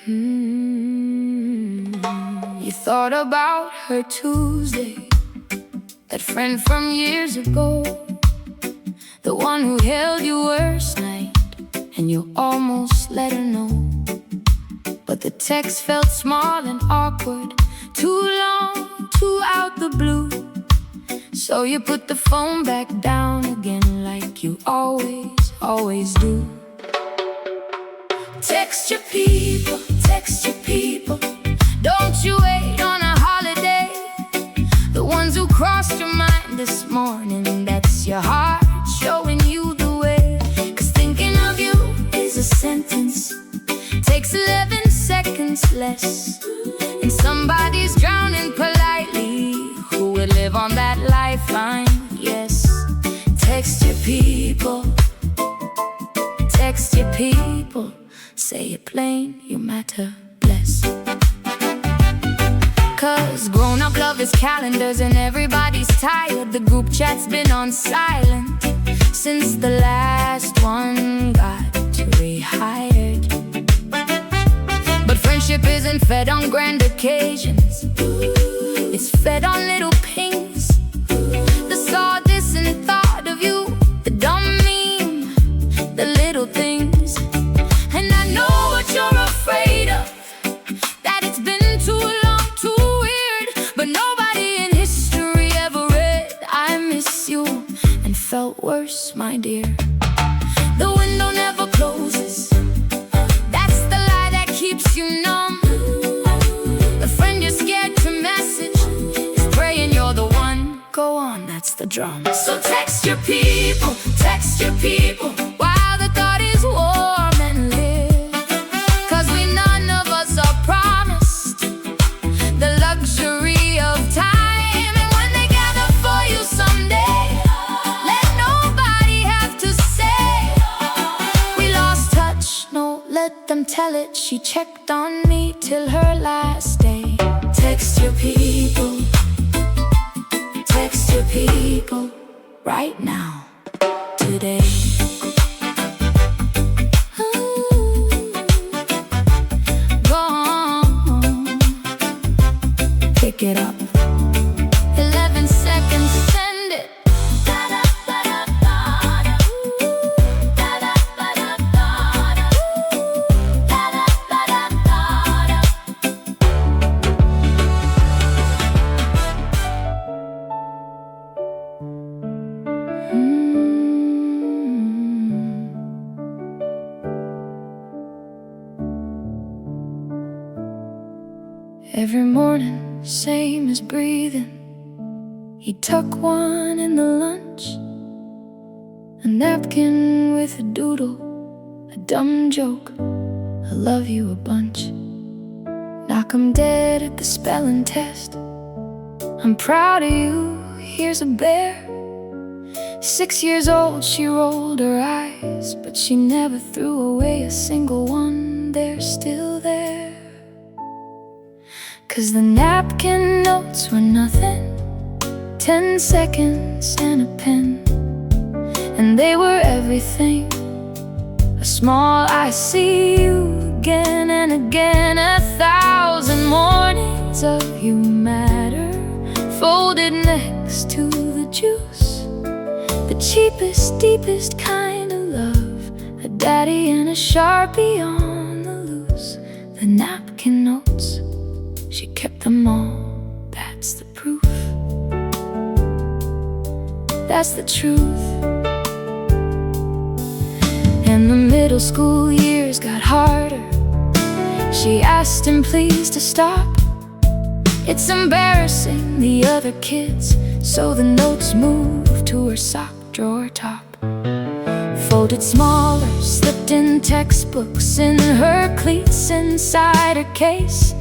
You thought about her Tuesday, that friend from years ago, the one who held you worst night, and you almost let her know. But the text felt small and awkward, too long, too out the blue. So you put the phone back down again, like you always do. Text your people, text your people. Don't you wait on a holiday. The ones who crossed your mind this morning, that's your heart showing you the way. 'Cause thinking of you is a sentence, takes 11 seconds less. And somebody's drowning politely, who will live on that lifeline, yes. Text your people, text your people. Say it plain, you matter, bless. 'Cause grown-up love is calendars and everybody's tired. The group chat's been on silent since the last one got rehired. But friendship isn't fed on grand occasions, it's fed on little pings. The saw this and thought of you, the dumb meme, the little things. And I know what you're afraid of, that it's been too long, too weird. But nobody in history ever read I miss you and felt worse, my dear. The window never closes, that's the lie that keeps you numb. The friend you're scared to message is praying you're the one. Go on, that's the drum. So text your people, text your people, while the thought is warm and lit. 'Cause none of us are promised the luxury of time. And when they gather for you someday, let nobody have to say we lost touch. No, let them tell it, she checked on me till her last day. Text your people, text your people, right now, today. Go on, pick it up. 11 seconds, send it. Every morning, same as breathing. He'd tuck one in the lunch, a napkin with a doodle, a dumb joke, I love you a bunch. Knock 'em dead at the spelling test, I'm proud of you, here's a bear. 6 years old, she rolled her eyes, but she never threw away a single one, they're still there. 'Cause the napkin notes were nothing, 10 seconds and a pen, and they were everything. A small I see you again and again, 1,000 mornings of you matter, folded next to the juice. The cheapest, deepest kind of love, a daddy and a Sharpie on the loose. The napkin notes, she kept them all, that's the proof, that's the truth. And the middle school years got harder, she asked him please to stop. It's embarrassing the other kids, so the notes moved to her sock drawer top. Folded smaller, slipped in textbooks, in her cleats, inside her case.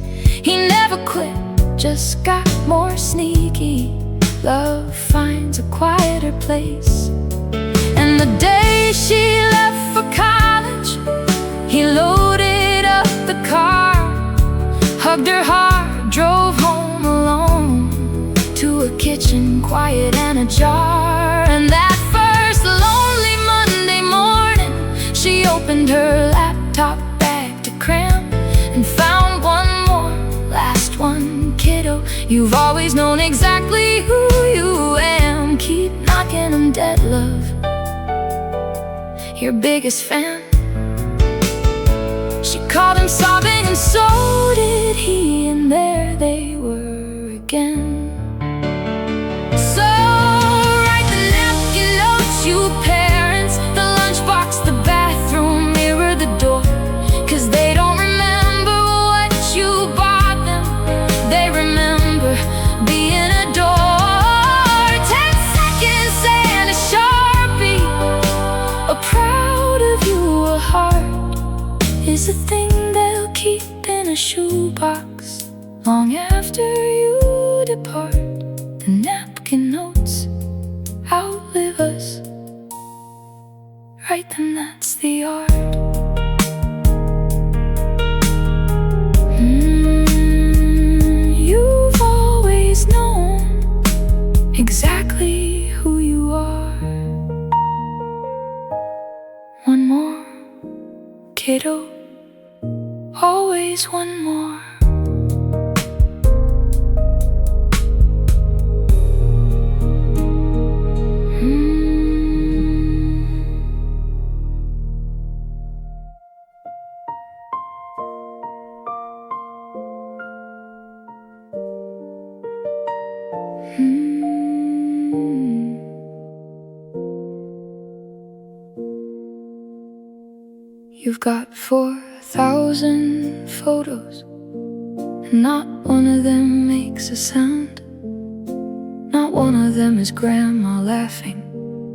He never quit, just got more sneaky. Love finds a quieter place. And the day she left for college, he loaded up the car, hugged her hard, drove home alone to a kitchen quiet and ajar. And that first lonely Monday morning, she opened her laptop bag to cram and You've always known exactly who you am. Keep knocking 'em dead, love. Your biggest fan. She called him sobbing, and so did he, and there they were again. So write the napkin notes, you parents, the lunchbox, the bathroom mirror, the door, 'cause they don't remember what you bought them. They remember being adored. 10 seconds and a Sharpie, a proud of you, a heart is a thing they'll keep in a shoebox long after you depart. The napkin notes outlive us. Write them, that's the art. You've always known exactly who you are. One more, kiddo, always one more. You've got 4,000 photos, and not one of them makes a sound. Not one of them is grandma laughing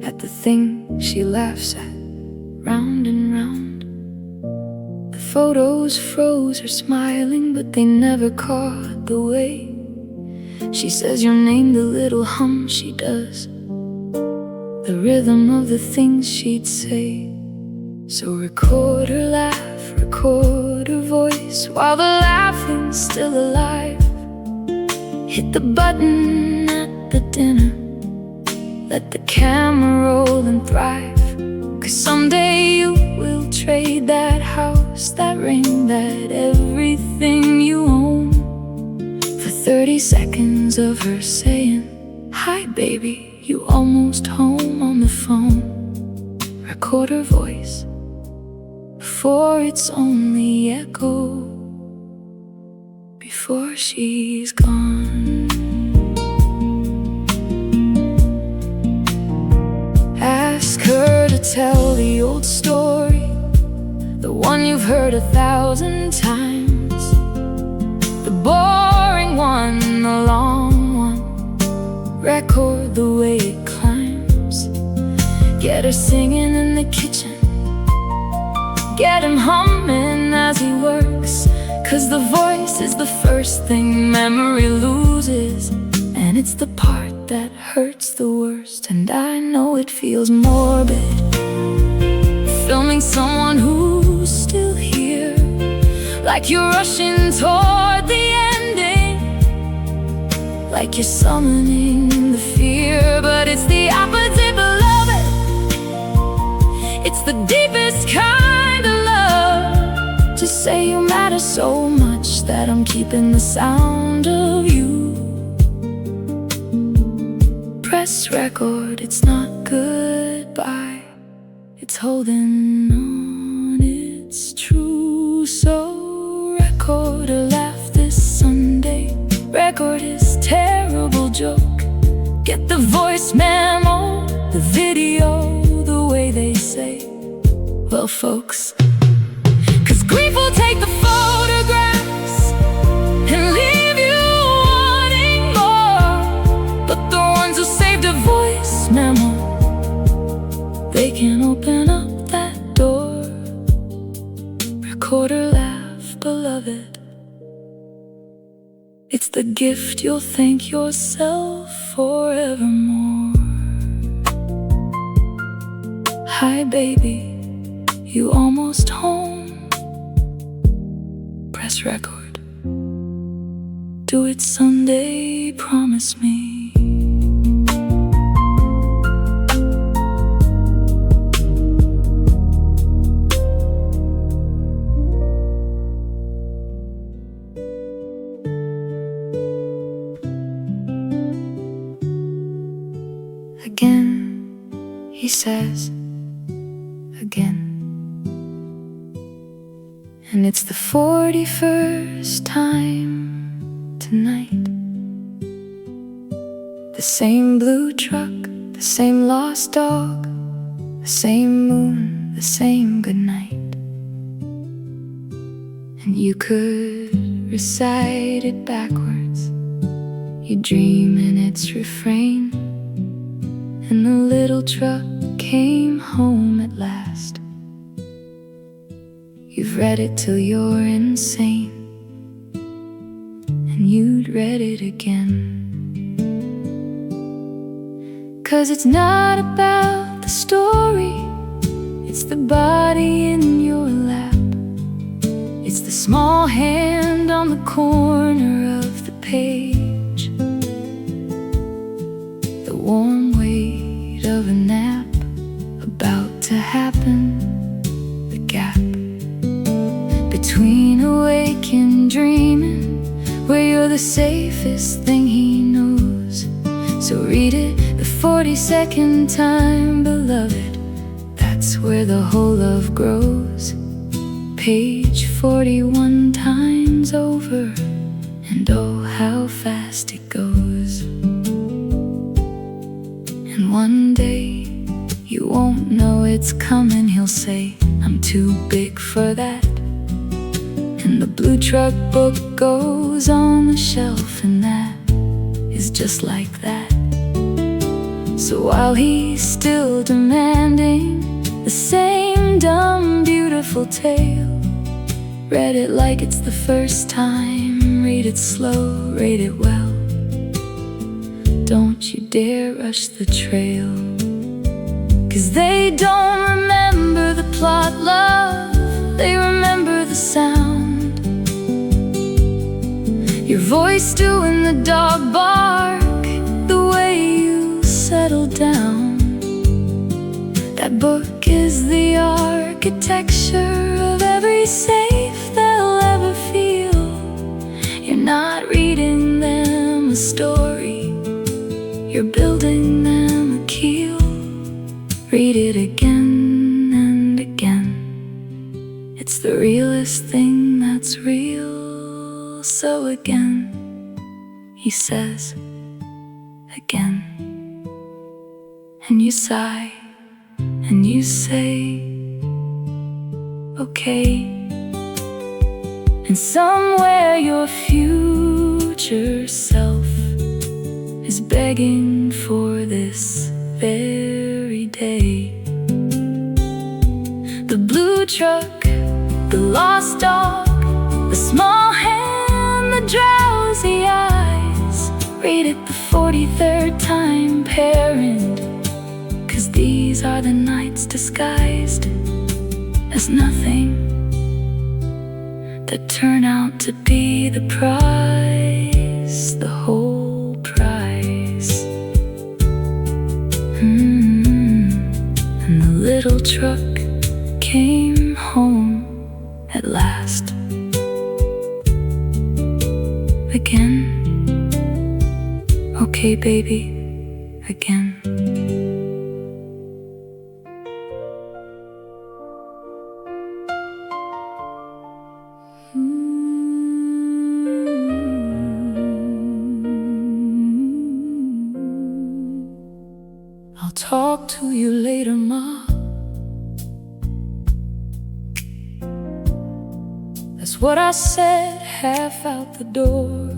at the thing she laughs at, round and round. The photos froze her smiling, but they never caught the way she says your name, the little hum she does, the rhythm of the things she'd say. So record her laugh, record her voice, while the laughing's still alive. Hit the button at the dinner, let the camera roll and thrive. 'Cause someday you will trade that house, that ring, that everything you own, for 30 seconds of her saying, "Hi baby, you almost home," on the phone. Record her voice before it's only echo, before she's gone. Ask her to tell the old story, the one you've heard 1,000 times, the boring one, the long one. Record the way it climbs. Get her singing in the kitchen, get him humming as he works, 'cause the voice is the first thing memory loses, and it's the part that hurts the worst. And I know it feels morbid, filming someone who's still here, like you're rushing toward the ending, like you're summoning the fear. But it's the opposite, beloved. It's the deepest kind of love, to say you matter so much that I'm keeping the sound of you. Press record, it's not goodbye, it's holding on, it's true. So record a laugh this Sunday, record his terrible joke. Get the voice memo, the video, the way they say, well folks, 'cause grief will take the photographs and leave you wanting more. But the ones who saved a voice memo, they can open up that door. Record or laugh, beloved. It's the gift you'll thank yourself forevermore. Hi baby, you almost home. Press record. Do it Sunday, promise me. says, again. And it's the 41st time tonight. The same blue truck, the same lost dog, the same moon, the same goodnight. And you could recite it backwards. You dream in its refrain. And the little truck came home at last. You've read it till you're insane, and you'd read it again. 'Cause it's not about the story, it's the body in your lap. It's the small hand on the corner of the page, the warm weight of a nap about to happen, the gap between awake and dreaming, where you're the safest thing he knows. So read it the 42nd time, beloved, that's where the whole love grows. Page 41 times over, and oh, how fast it goes. And one day, you won't know it's coming. He'll say, I'm too big for that. And the blue truck book goes on the shelf, and that is just like that. So while he's still demanding the same dumb, beautiful tale, read it like it's the first time. Read it slow, read it well. Don't you dare rush the trail. 'Cause they don't remember the plot, love, they remember the sound. Your voice doing the dog bark, the way you settle down. That book is the architecture of every safe they'll ever feel. You're not reading them a story, you're building them a keel. Read it again and again. It's the realest thing that's real. So again, he says, again. And you sigh, and you say, okay. And somewhere your future self is begging for this very day. The blue truck, the lost dog, the small hand, the drowsy eyes. Read it the 43rd time, parent, 'cause these are the nights disguised as nothing, that turn out to be the prize, the whole prize. And the little truck came home at last. Again, okay baby, again. I'll talk to you later, Ma. That's what I said, half out the door.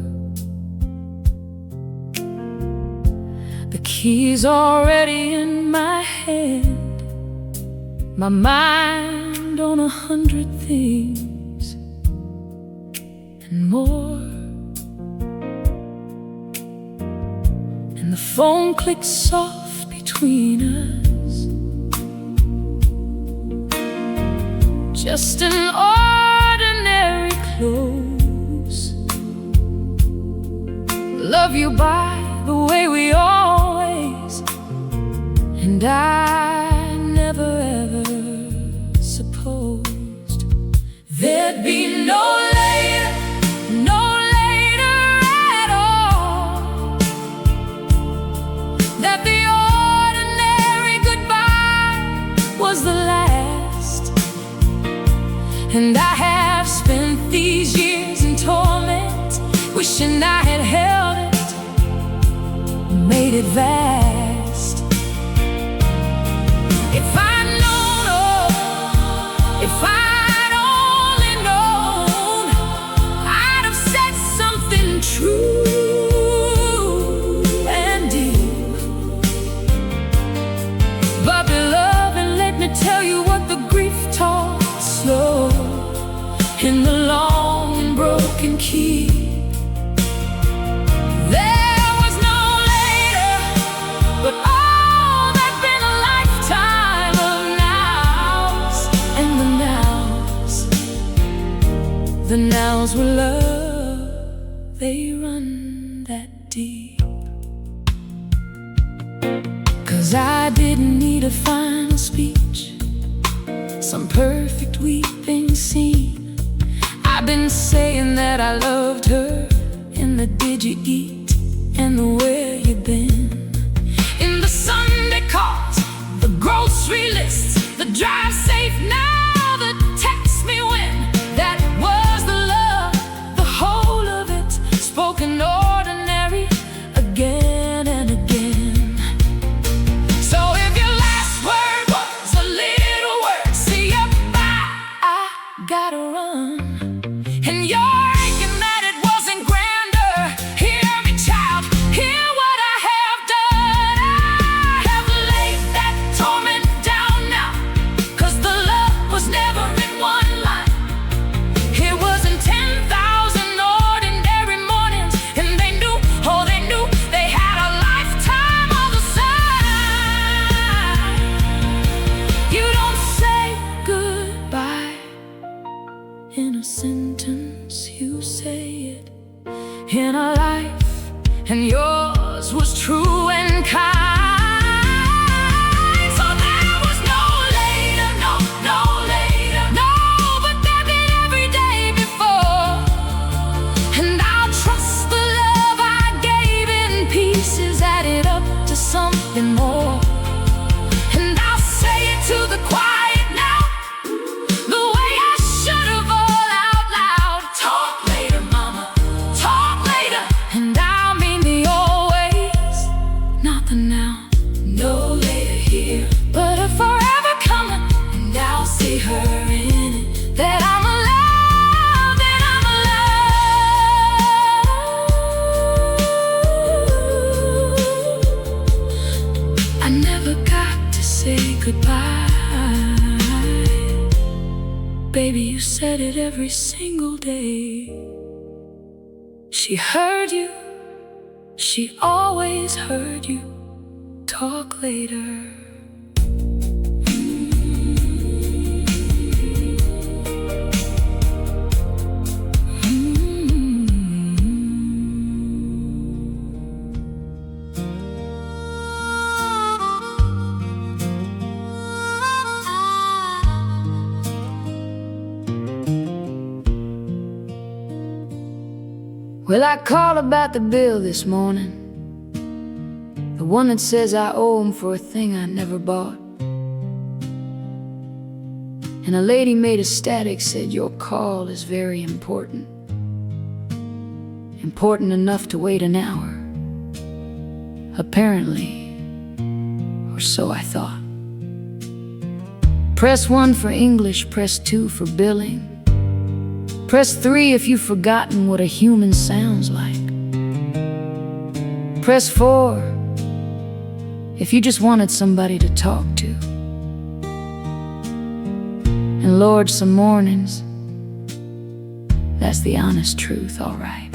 The key's already in my hand, my mind on 100 things and more. And the phone clicks soft between us, just an ordinary close. Love you by the way we always, and I never ever supposed there'd be no later, no later at all. That the ordinary goodbye And I have spent these years in torment, wishing I had held it, made it vast. If I'd known, oh, if I'd only known, I'd have said something true and deep. But beloved, let me tell you what the grief taught slow in the long and broken key. There was no later, but oh, there'd been a lifetime of nows. And the nows were love, they run that deep. 'Cause I didn't need a final speech, some perfect weeping scene. I've been saying that I loved her in the did you eat and the where you been, in the Sunday calls, the grocery lists, the drive safe now, the text me when. That was the love, the whole of it, spoken ordinary again and again. So if your last word was a little word, see you bye, I gotta run. And you're aching that it wasn't grander. Hear me, child, hear what I have done. I have laid that torment down now, 'cause the love was never in one line. It was in 10,000 ordinary mornings, and they knew, oh, they knew they had a lifetime on the side. You don't say goodbye in a sentence, you say it in a life, and yours was true and kind. So there was no later, no, no later, no, but there been every day before. And I'll trust the love I gave in pieces, added up to something more. And I'll say it to the quiet now, the way I should have all out loud. Talk later, mama, talk later. And I mean the always, not the now. No later here, but a forever coming. And I'll see her in it, that I'm alive, that I'm alive. I never got to say goodbye. Baby, you said it every single day. She heard you, she always heard you. Talk later. Well, I called about the bill this morning, the one that says I owe him for a thing I never bought. And a lady made a static, said your call is very important, important enough to wait an hour, apparently, or so I thought. Press 1 for English, press 2 for billing, press 3 if you've forgotten what a human sounds like. Press 4 if you just wanted somebody to talk to. And Lord, some mornings, that's the honest truth, alright.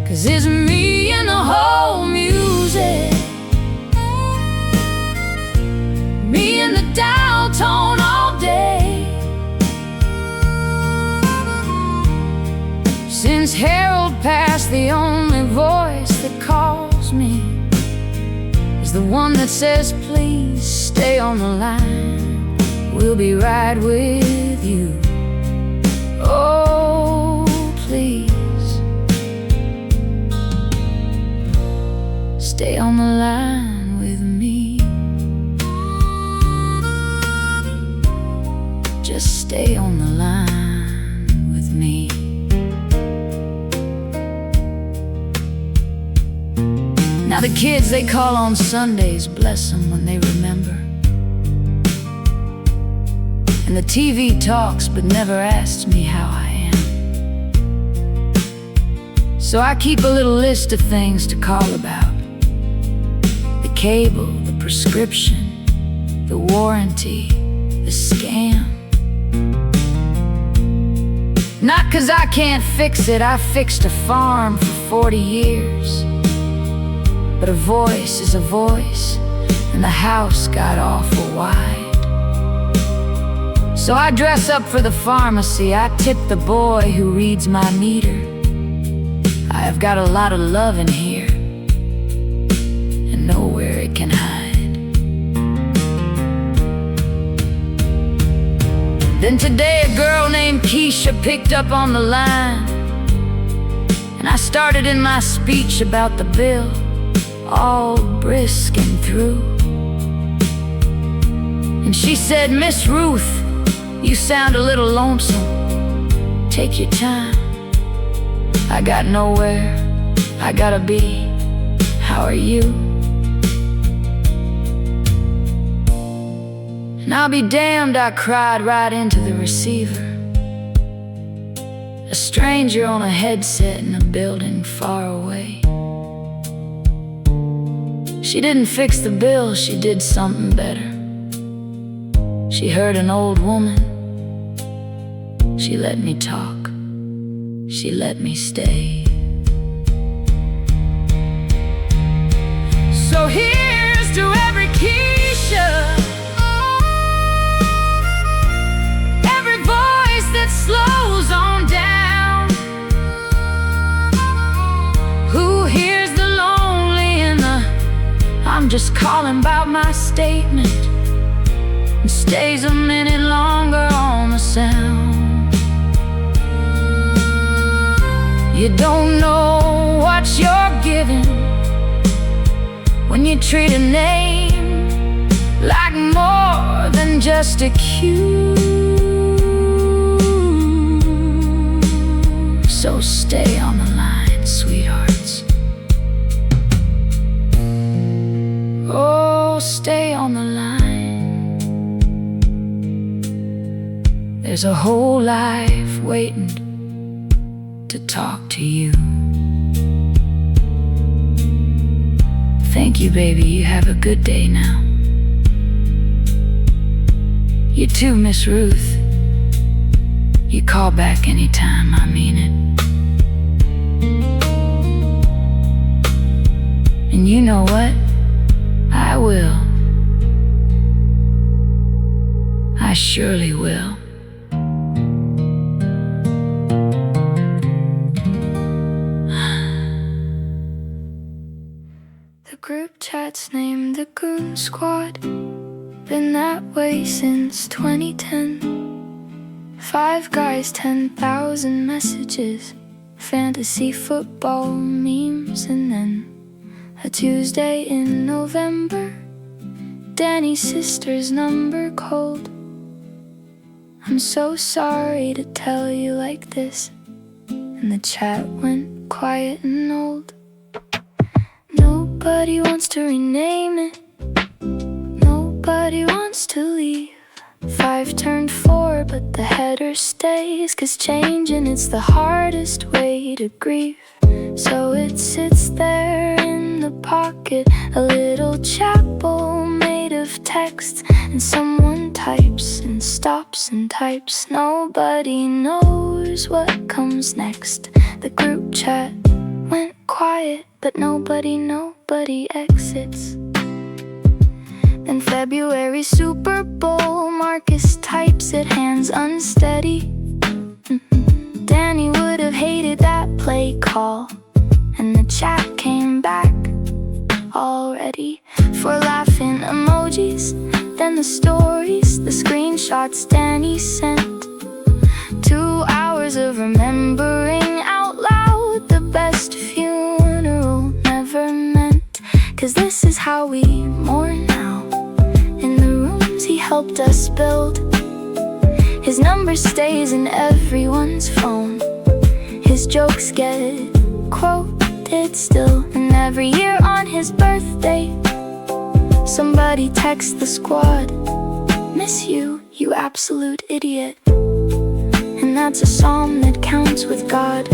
'Cause it's me and the whole music, me and the dial tone all day. Since Harold passed, the only voice that calls me is the one that says, please stay on the line, we'll be right with you. Oh, please stay on the line with me. just stay on the line with me. Now the kids, they call on Sundays, bless them when they remember. And the TV talks but never asks me how I am. So I keep a little list of things to call about: the cable, the prescription, the warranty, the scam. Not 'cause I can't fix it, I fixed a farm for 40 years. But a voice is a voice, and the house got awful wide. So I dress up for the pharmacy, I tip the boy who reads my meter. I've got a lot of love in here, and nowhere it can hide. Then today a girl named Keisha picked up on the line, and I started in my speech about the bill, all brisk and through. And she said, "Miss Ruth, you sound a little lonesome. Take your time. I got nowhere I gotta be. How are you?" And I'll be damned, I cried right into the receiver. A stranger on a headset in a building far away. She didn't fix the bill, she did something better. She heard an old woman. She let me talk. She let me stay. So here's to every Keisha, every voice that slows on down, who hears the lonely and the "I'm just calling about my statement," and stays a minute longer on the sound. You don't know what you're giving when you treat a name like more than just a cue. So stay on the line, sweethearts. Oh, stay on the line. There's a whole life waiting to talk to you. Thank you, baby, you have a good day now. You too, Miss Ruth. You call back anytime, I mean it. And you know what? I will. I surely will. The group chat's named the Goon Squad. Been that way since 2010. 5 guys, 10,000 messages, fantasy football memes, and then a Tuesday in November, Danny's sister's number cold. "I'm so sorry to tell you like this," and the chat went quiet and old. Nobody wants to rename it, nobody wants to leave. 5 turned 4, but the header stays, 'cause changing it's the hardest way to grieve. So it sits there in the pocket, a little chapel made of texts, and someone types and stops and types. Nobody knows what comes next. The group chat went quiet, but nobody exits. Then February Super Bowl, Marcus types it, hands unsteady. Danny would have hated that play call, and the chat came back already. 4 laughing emojis, then the stories, the screenshots Danny sent. 2 hours of remembering out loud the best funeral never meant. 'Cause this is how we mourn now, in the rooms he helped us build. His number stays in everyone's phone. His jokes get quoted still. And every year on his birthday, somebody texts the squad, "Miss you, you absolute idiot." And that's a psalm that counts with God.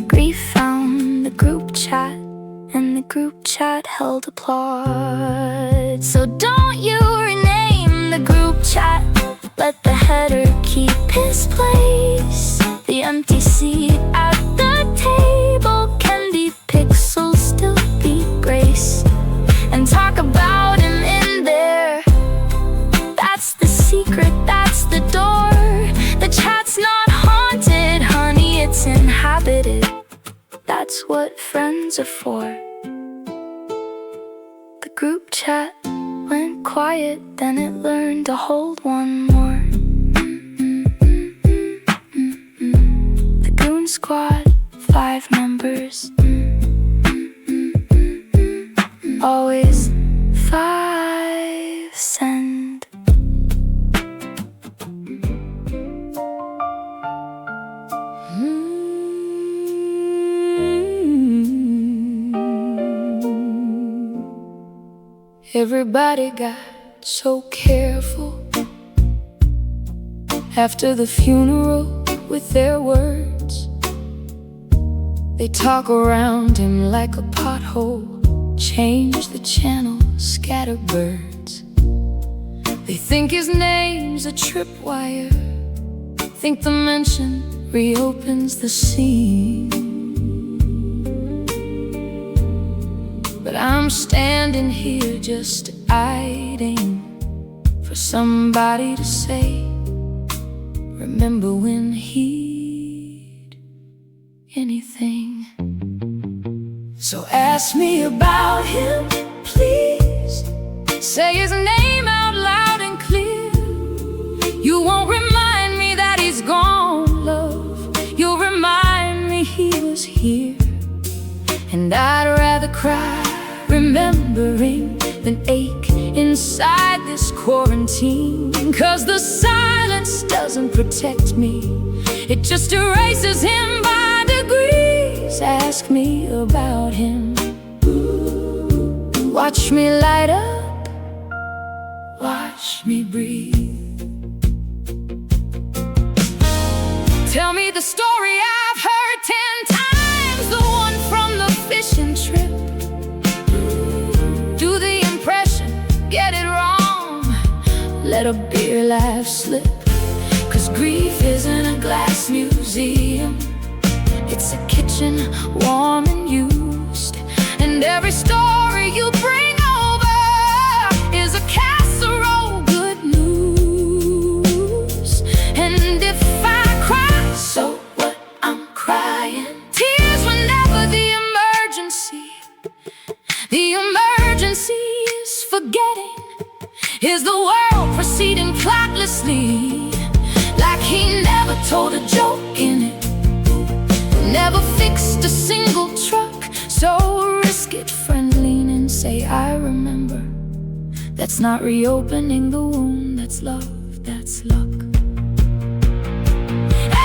Grief found the group chat, and the group chat held applaud. So don't you rename the group chat, let the header keep his place. The empty seat at the table can be pixels, still be grace. And talk about him in there, that's the secret, that's the door. The chat's not haunted, honey, it's inhabited. That's what friends are for. The group chat went quiet, then it learned to hold one more. The Goon Squad, 5 members, always 5 send. Everybody got so careful after the funeral with their words. They talk around him like a pothole, change the channel, scatter birds. They think his name's a tripwire, think the mention reopens the scene. But I'm standing here just eyeing for somebody to say, remember when he'd anything. So ask me about him, please. Say his name out loud and clear. You won't remind me that he's gone, love. You'll remind me he was here. And I'd rather cry remembering than ache inside this quarantine. 'Cause the silence doesn't protect me, it just erases him by degrees. Ask me about him. Watch me light up, watch me breathe. Tell me the story I've heard 10 times, the one from the fishing trip. Do the impression, get it wrong, let a beer laugh slip. 'Cause grief isn't a glass museum, it's a kitchen warm and used. And every story you bring over is a casserole, good news. And if I cry, so what, I'm crying. Tears were never the emergency. The emergency is forgetting. Is the world proceeding plottlessly, like he never told a joke in it, never fixed a single truck? So risk it, friend, lean and say I remember. That's not reopening the wound, that's love, that's luck.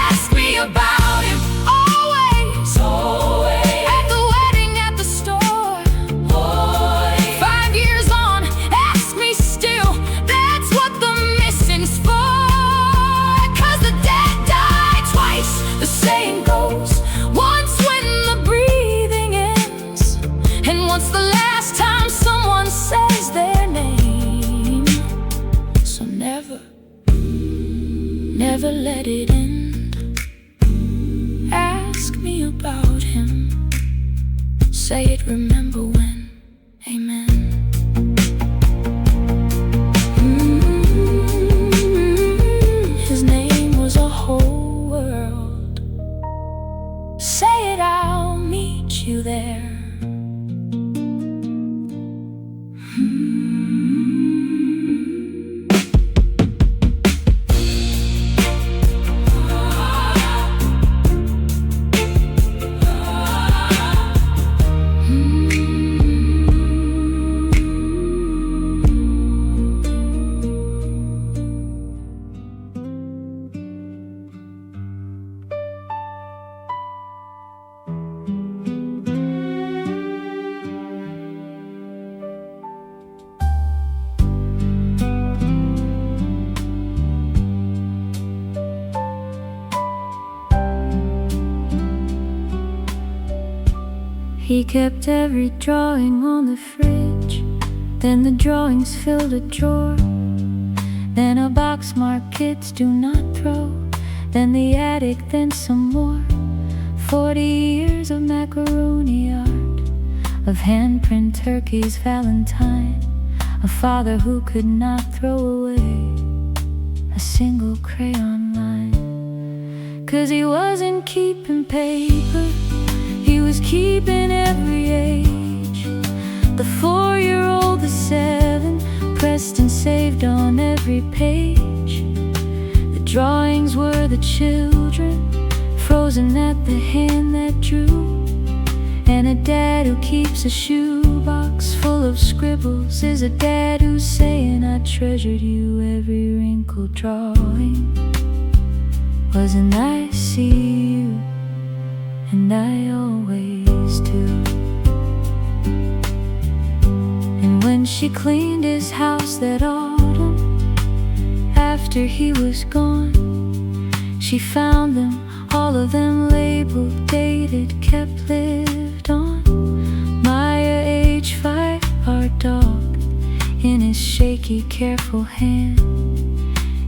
Ask me about him always, always. At the wedding, at the store, boy. 5 years on, ask me still, that's what the missing's for. 'Cause the dead die twice, the saying goes. Once when the breathing ends, and once the last time someone says their name. So never, never let it end. Ask me about him, say it, remember when, amen. His name was a whole world. Say it, I'll meet you there. He kept every drawing on the fridge. Then the drawings filled a drawer. Then a box marked kids do not throw. Then the attic, then some more. 40 years of macaroni art, of handprint turkeys, Valentine. A father who could not throw away a single crayon line. 'Cause he wasn't keeping paper, he was keeping every age. The 4-year-old, the 7, pressed and saved on every page. The drawings were the children, frozen at the hand that drew. And a dad who keeps a shoebox full of scribbles is a dad who's saying, I treasured you, every wrinkled drawing was a nice see you, and I always do. And when she cleaned his house that autumn, after he was gone, she found them, all of them labeled, dated, kept lived on. Maya, age 5, our dog, in his shaky, careful hand.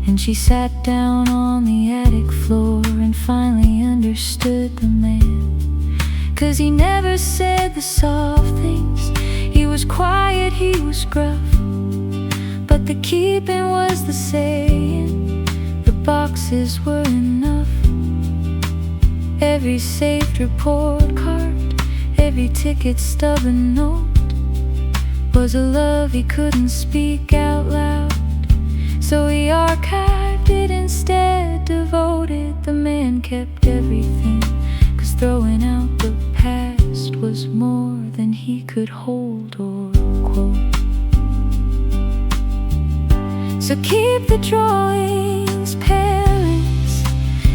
And she sat down on the attic floor and finally understood the man. 'Cause he never said the soft things, he was quiet, he was gruff. But the keeping was the saying, the boxes were enough. Every saved report card, every ticket stub and note was a love he couldn't speak out loud. So he archived it instead, devoted. The man kept everything, 'cause throwing out the past was more than he could hold or quote. So keep the drawings, parents,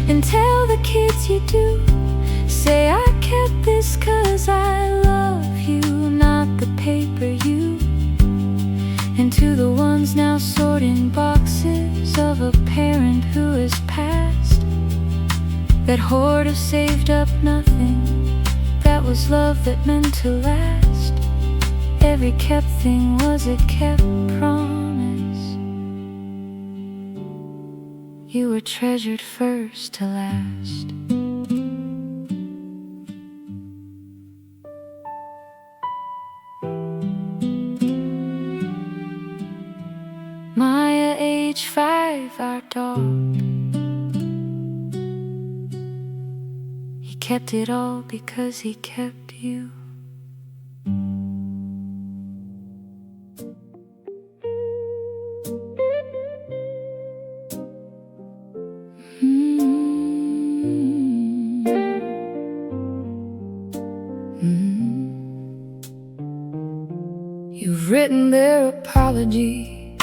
and tell the kids you do. Say I kept this 'cause I love you, not the paper you. And to the ones now sorting boxes of a parent who has passed, that hoard of saved up nothing, that was love that meant to last. Every kept thing was a kept promise. You were treasured first to last. Maya, age 5, our dog, he kept it all because he kept you. You've written their apology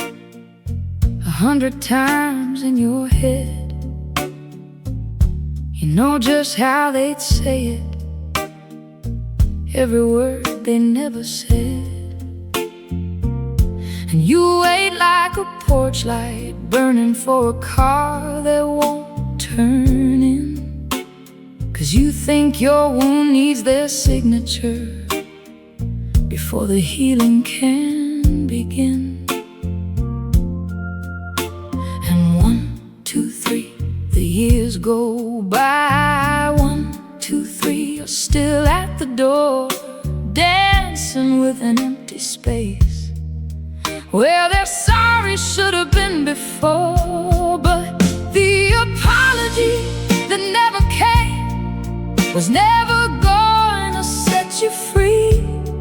100 times in your head. You know just how they'd say it, every word they never said. And you wait like a porch light burning for a car that won't turn in, 'cause you think your wound needs their signature before the healing can begin. And 1, 2, 3, the years go by. 1, 2, 3, you're still at the door, dancing with an empty space where their sorry should have been before. But the apology that never came was never going to set you free.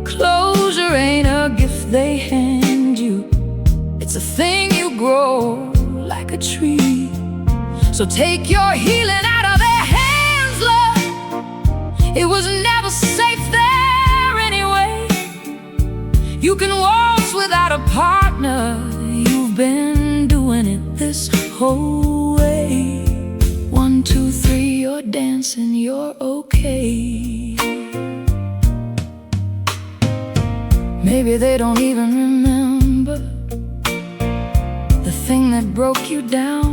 Closure ain't a gift they hand you, it's a thing you grow like a tree. So take your healing out of their hands, love. It was never safe there anyway. You can waltz without a partner, you've been doing it this whole way. 1, 2, 3, you're dancing, you're okay. Maybe they don't even remember the thing that broke you down.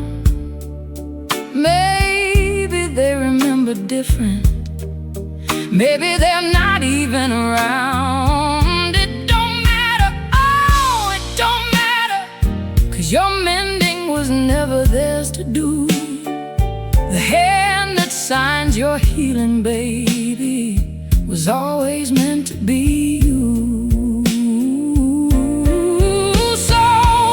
Maybe they remember different, Maybe they're not even around. It don't matter, oh, it don't matter, 'cause your mending was never theirs to do. The hand that signs your healing, baby, was always meant to be you. So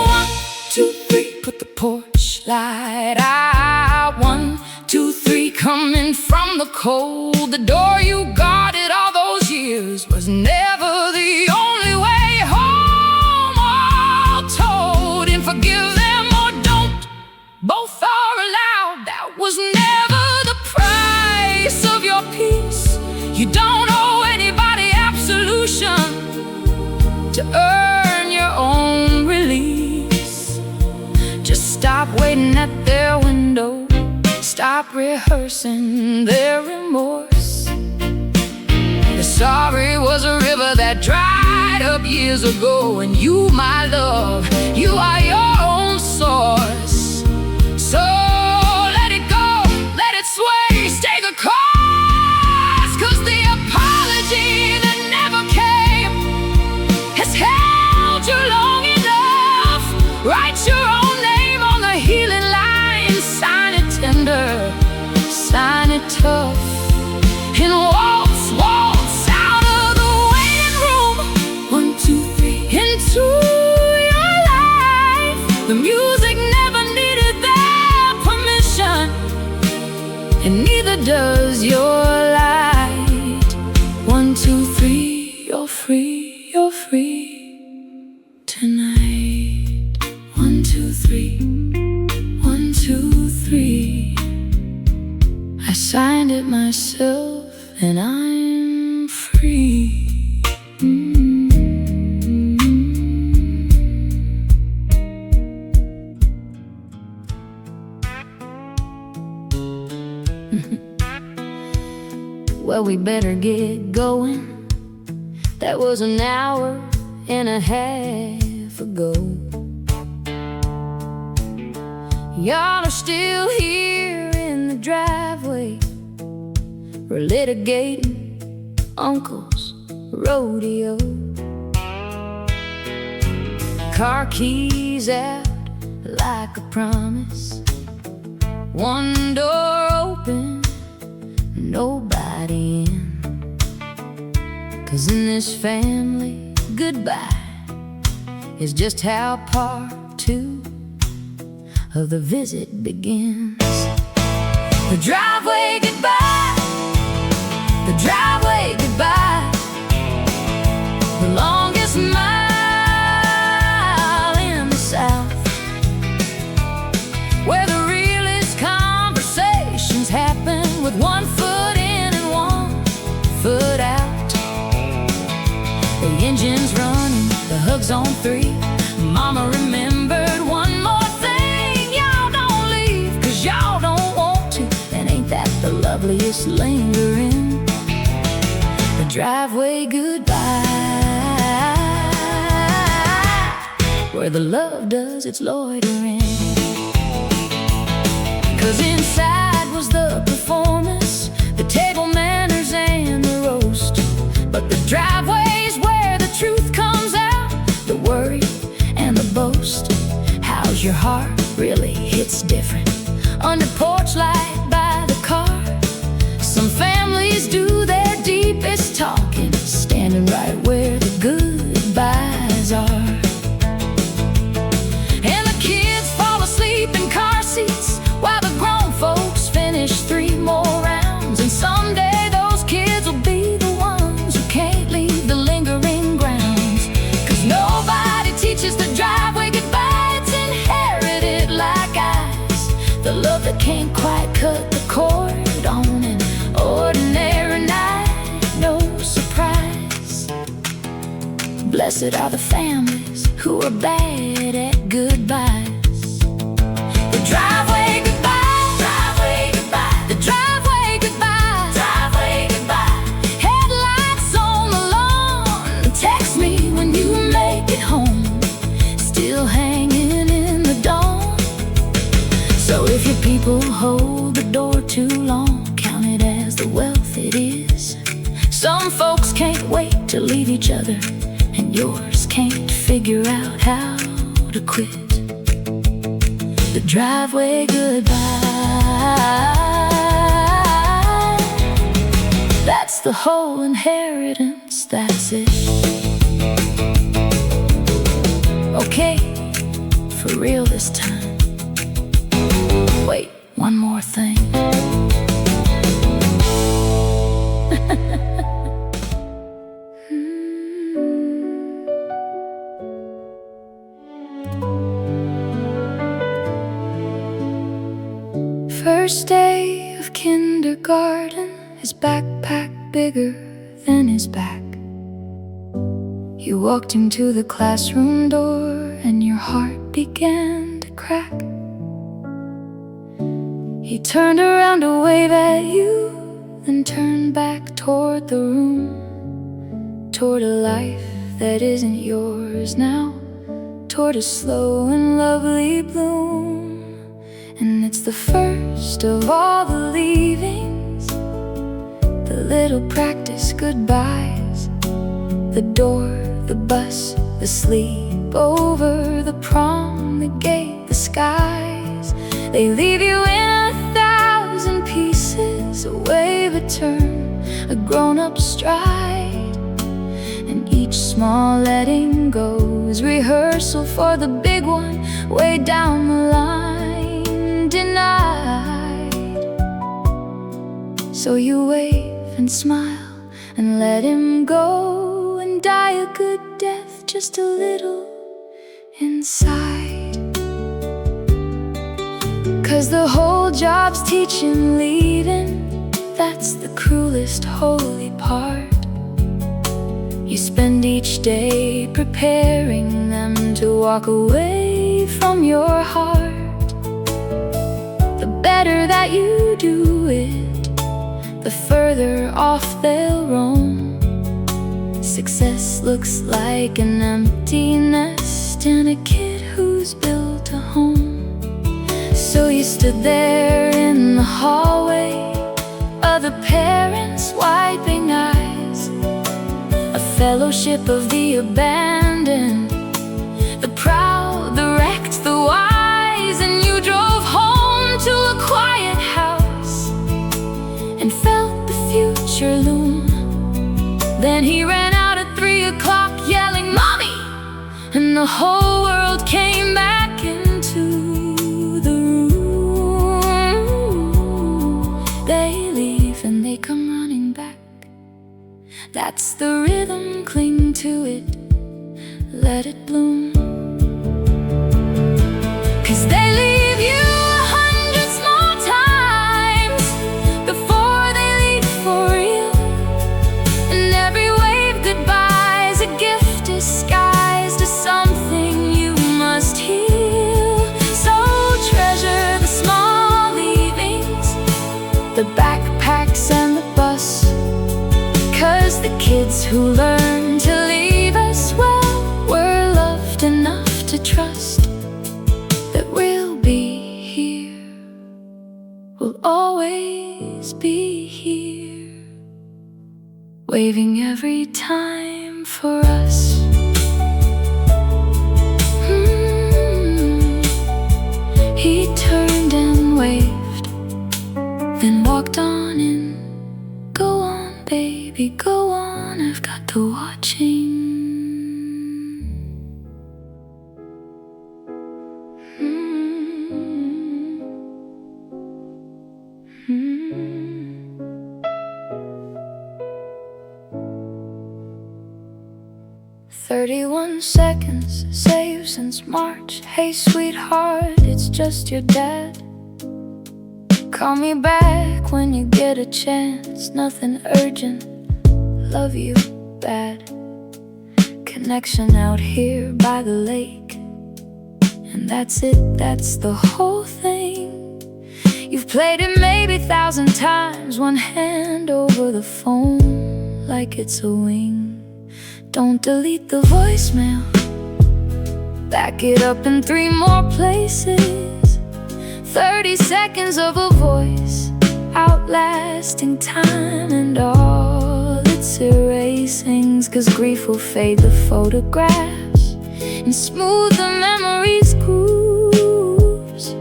1, 2, 3, put the porch light out. 1, 2, 3, coming from the cold. The door you guarded all those years was never the only way home. All told, and forgive them or don't, both are allowed. That was never the price of your peace. You don't owe anybody absolution to earn your own release. Just stop waiting at their window. Stop rehearsing their remorse. The sorry was a river that dried up years ago, and you, my love, you are your own source. So let it go, let it sway, stay the course, 'cause the apology that never came has held you long enough. Write your own name on the healing line, sign it tender, sign it tough, and waltz out of the waiting room. 1, 2, 3, into your life. The music never needed their permission, and neither does your light. 1, 2, 3, you're free tonight. 1, 2, 3, 1, 2, 3. I signed it myself, and I'm free. Well, we better get going. That was an hour and a half ago. Y'all are still here in the driveway, relitigating Uncle's rodeo. Car keys out like a promise. One door open, nobody in. 'Cause in this family, goodbye is just how part 2 of the visit begins. The driveway goodbye, the driveway goodbye, the longest mile in the South, where the realest conversations happen with 1 foot in and 1 foot out. The engine's running, the hug's on 3. Mama remembered one more thing: y'all don't leave 'cause y'all don't want to, and ain't that the loveliest lingering? The driveway goodbye, where the love does its loitering. 'Cause inside was the performance, the table manners and the roast, but the driveway's where the truth comes out, the worry and the boast. How's your heart? Really hits different under porch light by the car. Some families do their deepest talking, standing right where the goodbyes are. And the kids fall asleep in car seats while the grown folks finish 3 more rounds. And someday those kids will be the ones who can't leave the lingering grounds. 'Cause nobody teaches the driveway goodbye, it's inherited like ice. The love that can't quite cut the cord on an ordinary night, no surprise. Blessed are the families who are bad at goodbyes. The driveway goodbye, driveway goodbye, the driveway goodbye, driveway goodbye. Headlights on the lawn, text me when you make it home. Still hanging in the dawn. So if your people hold the door too long, count it as the wealth it is. can't wait to leave each other, and yours can't figure out how to quit the driveway goodbye. That's the whole inheritance, that's it. Okay, for real this time. Wait, one more thing. First day of kindergarten, his backpack bigger than his back. You walked into the classroom door and your heart began to crack. He turned around to wave at you, then turned back toward the room, toward a life that isn't yours now, toward a slow and lovely bloom. And it's the first of all the leavings, the little practice goodbyes, the door, the bus, the sleep over, the prom, the gate, the skies. They leave you in 1,000 pieces, a wave, a turn, a grown-up stride. And each small letting go's rehearsal for the big one way down the line, denied. So you wave and smile and let him go and die a good death, just a little inside. 'Cause the whole job's teaching, leaving, that's the cruelest holy part. You spend each day preparing them to walk away from your heart. The better that you do it, the further off they'll roam. Success looks like an empty nest and a kid who's built a home. So you stood there in the hallway, other parents wiping eyes, a fellowship of the abandoned, the proud, the wrecked, the wise. And you drove home to a quiet house and felt the future loom. Then he ran out at 3 o'clock yelling, "Mommy!" And the whole world came back into the room. They leave and they come running back. That's the rhythm, cling to it, let it bloom. 'Cause they leave you 100 small times before they leave for real. And every wave goodbye's a gift disguised as something you must heal. So treasure the small leavings, the backpacks and the bus. 'Cause the kids who learn to leave us well were loved enough to trust that we'll be here, we'll always be here, waving every time for us. He turned and waved, then walked on in. Go on, baby, go on, I've got the watching. "31 seconds saved since March. Hey sweetheart, it's just your dad. Call me back when you get a chance. Nothing urgent, love you bad. Connection out here by the lake, and that's it, that's the whole thing. You've played it maybe 1,000 times, one hand over the phone like it's a wing. Don't delete the voicemail, back it up in 3 more places. 30 seconds of a voice, outlasting time and all its erasing. 'cause grief will fade the photographs and smooth the memories' grooves.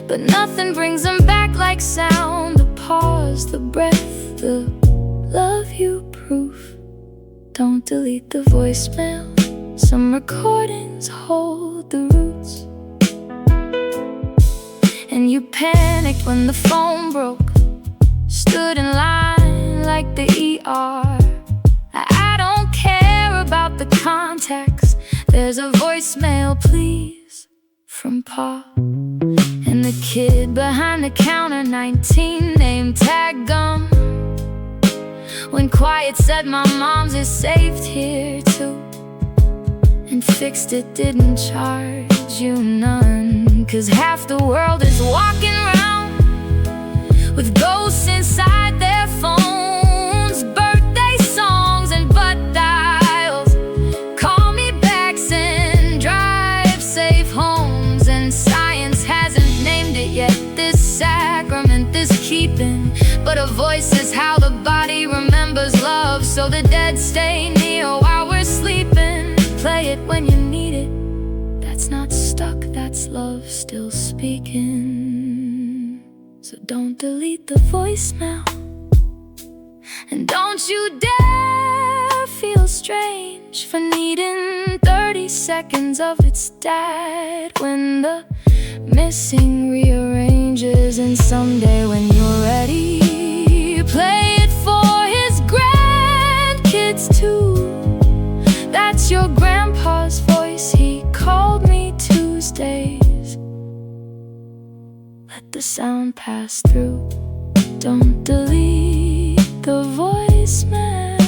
But nothing brings them back like sound, the pause, the breath, the love you proof. Don't delete the voicemail, some recordings hold the roots. And you panicked when the phone broke, stood in line like the ER. I don't care about the context, there's a voicemail, please, from Pa. And the kid behind the counter, 19, name tag gum. When quiet said my mom's is saved here too, and fixed it didn't charge you none. 'Cause half the world is walking around with ghosts inside their phones, birthday songs and butt dials, call me backs and drive safe homes. And science hasn't named it yet, this sacrament, this keeping, but a voice is how the body remembers love. So the dead stay near while we're sleeping. Play it when you need it, that's not stuck, that's love still speaking. So don't delete the voicemail, and don't you dare feel strange for needing 30 seconds of its dad when the missing rearranges. And someday when you're ready, play it for his grandkids too. That's your grandpa's voice, he called me Tuesdays. Let the sound pass through, don't delete the voicemail.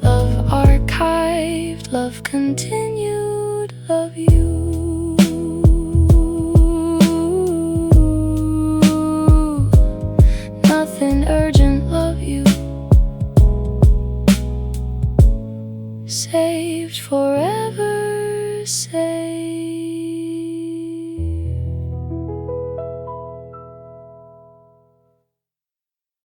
Love archived, love continued, love you.